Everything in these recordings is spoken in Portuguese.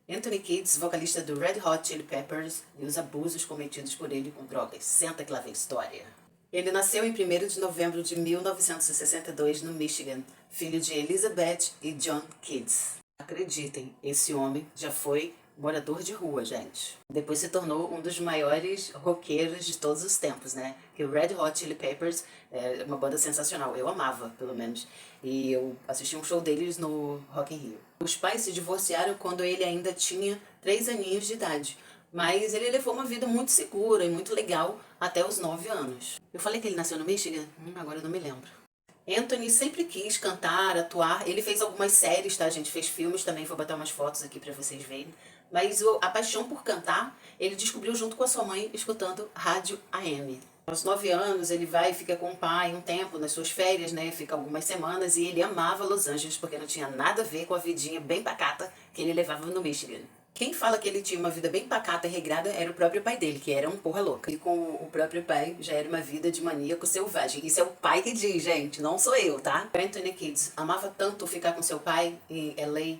Anthony Kiedis, vocalista do Red Hot Chili Peppers, e os abusos cometidos por ele com drogas. Senta que lá vem história. Ele nasceu em 1º de novembro de 1962 no Michigan, filho de Elizabeth e John Kiedis. Acreditem, esse homem já foi morador de rua, gente. Depois se tornou um dos maiores roqueiros de todos os tempos, né? Que o Red Hot Chili Peppers é uma banda sensacional. Eu amava, pelo menos. E eu assisti um show deles no Rock in Rio. Os pais se divorciaram quando ele ainda tinha 3 aninhos de idade. Mas ele levou uma vida muito segura e muito legal até os 9 anos. Eu falei que ele nasceu no Michigan? Agora eu não me lembro. Anthony sempre quis cantar, atuar. Ele fez algumas séries, tá? A gente fez filmes também, vou botar umas fotos aqui pra vocês verem. Mas a paixão por cantar, ele descobriu junto com a sua mãe, escutando rádio AM. Aos 9 anos, ele vai e fica com o pai um tempo, nas suas férias, né? Fica algumas semanas e ele amava Los Angeles porque não tinha nada a ver com a vidinha bem pacata que ele levava no Michigan. Quem fala que ele tinha uma vida bem pacata e regrada era o próprio pai dele, que era um porra louca. E com o próprio pai já era uma vida de maníaco selvagem. Isso é o pai que diz, gente, não sou eu, tá? Anthony Kiedis amava tanto ficar com seu pai em LA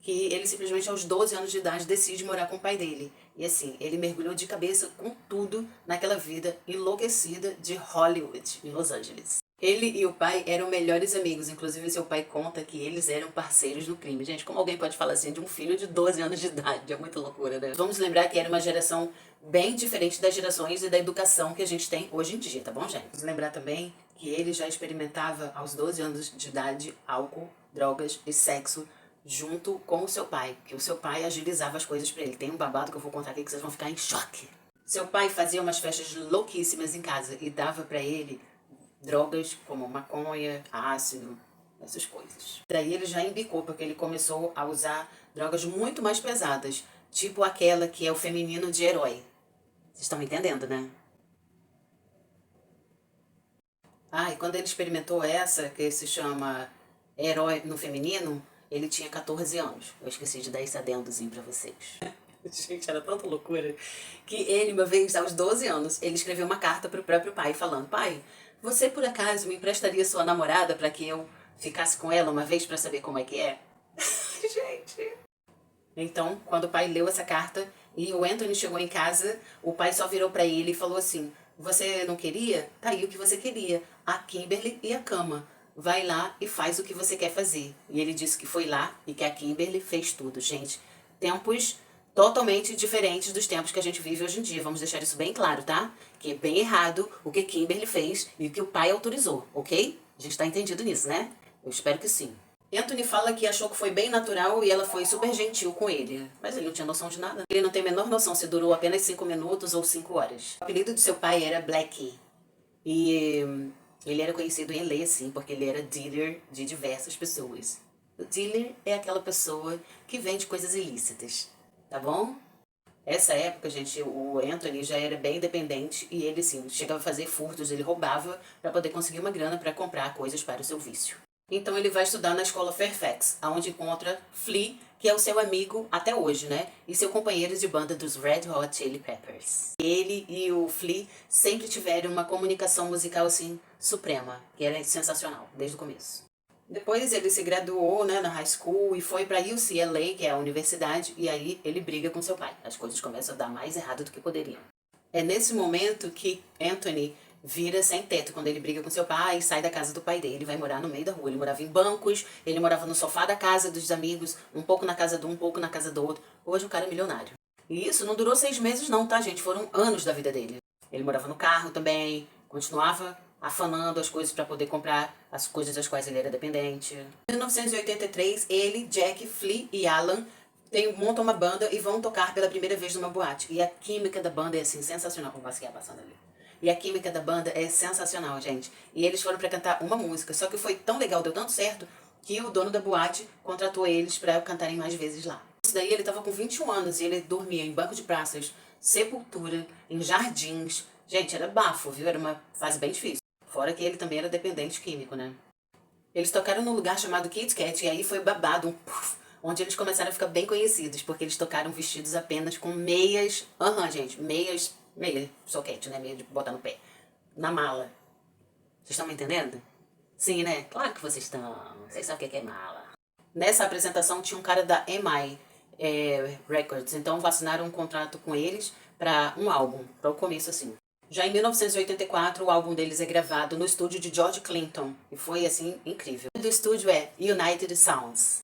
que ele simplesmente aos 12 anos de idade decide morar com o pai dele. E assim, ele mergulhou de cabeça com tudo naquela vida enlouquecida de Hollywood, em Los Angeles. Ele e o pai eram melhores amigos, inclusive seu pai conta que eles eram parceiros no crime. Gente, como alguém pode falar assim de um filho de 12 anos de idade? É muita loucura, né? Vamos lembrar que era uma geração bem diferente das gerações e da educação que a gente tem hoje em dia, tá bom, gente? Vamos lembrar também que ele já experimentava aos 12 anos de idade álcool, drogas e sexo junto com o seu pai, que o seu pai agilizava as coisas pra ele. Tem um babado que eu vou contar aqui que vocês vão ficar em choque. Seu pai fazia umas festas louquíssimas em casa e dava pra ele drogas como maconha, ácido, essas coisas. Daí ele já embicou, porque ele começou a usar drogas muito mais pesadas, tipo aquela que é o feminino de herói. Vocês estão entendendo, né? Ah, e quando ele experimentou essa, que se chama herói no feminino, ele tinha 14 anos. Eu esqueci de dar esse adendozinho pra vocês. Gente, era tanta loucura que ele, uma vez, aos 12 anos, ele escreveu uma carta pro próprio pai, falando: pai, você por acaso me emprestaria sua namorada pra que eu ficasse com ela uma vez pra saber como é que é? Gente. Então, quando o pai leu essa carta e o Anthony chegou em casa, o pai só virou pra ele e falou assim: você não queria? Tá aí o que você queria, a Kimberly e a cama. Vai lá e faz o que você quer fazer. E ele disse que foi lá e que a Kimberly fez tudo. Gente, tempos totalmente diferentes dos tempos que a gente vive hoje em dia. Vamos deixar isso bem claro, tá? Que é bem errado o que Kimberly fez e o que o pai autorizou, ok? A gente tá entendido nisso, né? Eu espero que sim. Anthony fala que achou que foi bem natural e ela foi super gentil com ele. Mas ele não tinha noção de nada. Ele não tem a menor noção se durou apenas 5 minutos ou 5 horas. O apelido de seu pai era Blackie. E ele era conhecido em LA, assim, porque ele era dealer de diversas pessoas. O dealer é aquela pessoa que vende coisas ilícitas, tá bom? Essa época, gente, o Anthony já era bem independente e ele, assim, chegava a fazer furtos, ele roubava para poder conseguir uma grana para comprar coisas para o seu vício. Então ele vai estudar na escola Fairfax, onde encontra Flea, que é o seu amigo até hoje, né? E seu companheiro de banda dos Red Hot Chili Peppers. Ele e o Flea sempre tiveram uma comunicação musical, assim, suprema, que era sensacional, desde o começo. Depois ele se graduou, né, na high school e foi para UCLA, que é a universidade, e aí ele briga com seu pai. As coisas começam a dar mais errado do que poderiam. É nesse momento que Anthony vira sem teto, quando ele briga com seu pai e sai da casa do pai dele, ele vai morar no meio da rua. Ele morava em bancos, ele morava no sofá da casa dos amigos, um pouco na casa de um pouco na casa do outro. Hoje o cara é milionário. E isso não durou 6 meses não, tá, gente? Foram anos da vida dele. Ele morava no carro também, continuava afanando as coisas para poder comprar as coisas das quais ele era dependente. Em 1983, ele, Jack, Flea e Alan montam uma banda e vão tocar pela primeira vez numa boate. E a química da banda é assim, sensacional. O Basquiat passando ali. E a química da banda é sensacional, gente. E eles foram pra cantar uma música. Só que foi tão legal, deu tanto certo, que o dono da boate contratou eles pra cantarem mais vezes lá. Isso daí ele tava com 21 anos e ele dormia em banco de praças, sepultura, em jardins. Gente, era bafo, viu? Era uma fase bem difícil. Fora que ele também era dependente químico, né? Eles tocaram num lugar chamado Kit Kat e aí foi babado, um puff, onde eles começaram a ficar bem conhecidos, porque eles tocaram vestidos apenas com meias, gente, meia soquete, né, meia de botar no pé, na mala. Vocês estão me entendendo? Sim, né? Claro que vocês estão. Vocês sabem o que é mala. Nessa apresentação tinha um cara da EMI, Records. Então assinaram um contrato com eles para um álbum, para o começo assim. Já em 1984, o álbum deles é gravado no estúdio de George Clinton. E foi, assim, incrível. O do estúdio é United Sounds,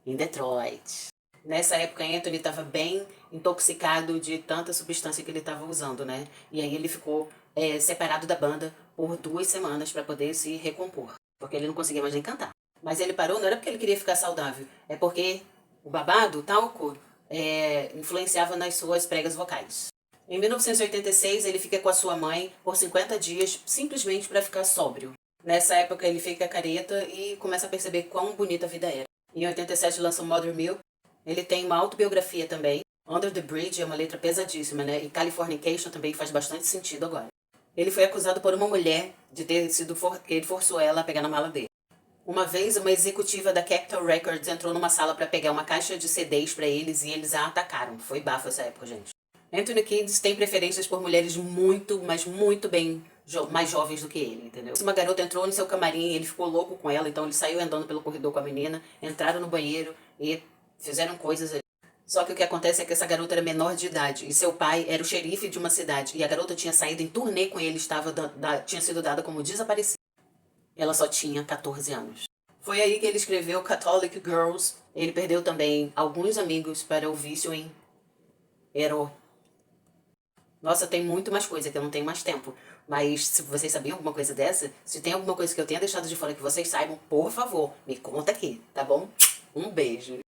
em Detroit. Nessa época, Anthony estava bem intoxicado de tanta substância que ele estava usando, né? E aí ele ficou separado da banda por 2 semanas para poder se recompor. Porque ele não conseguia mais nem cantar. Mas ele parou, não era porque ele queria ficar saudável. É porque o babado, o talco, influenciava nas suas pregas vocais. Em 1986, ele fica com a sua mãe por 50 dias, simplesmente para ficar sóbrio. Nessa época, ele fica careta e começa a perceber quão bonita a vida era. Em 87, lança Mother Milk. Ele tem uma autobiografia também. Under the Bridge é uma letra pesadíssima, né? E Californication também faz bastante sentido agora. Ele foi acusado por uma mulher de ter sido ele forçou ela a pegar na mala dele. Uma vez, uma executiva da Capitol Records entrou numa sala para pegar uma caixa de CDs para eles e eles a atacaram. Foi bafo essa época, gente. Anthony Kiedis tem preferências por mulheres muito, mas muito bem mais jovens do que ele, entendeu? Uma garota entrou no seu camarim, ele ficou louco com ela, então ele saiu andando pelo corredor com a menina, entraram no banheiro e fizeram coisas ali. Só que o que acontece é que essa garota era menor de idade e seu pai era o xerife de uma cidade e a garota tinha saído em turnê com ele, tinha sido dada como desaparecida. Ela só tinha 14 anos. Foi aí que ele escreveu Catholic Girls. Ele perdeu também alguns amigos para o vício em heroína. Nossa, tem muito mais coisa que eu não tenho mais tempo. Mas se vocês sabiam alguma coisa dessa, se tem alguma coisa que eu tenha deixado de fora que vocês saibam, por favor, me conta aqui, tá bom? Um beijo.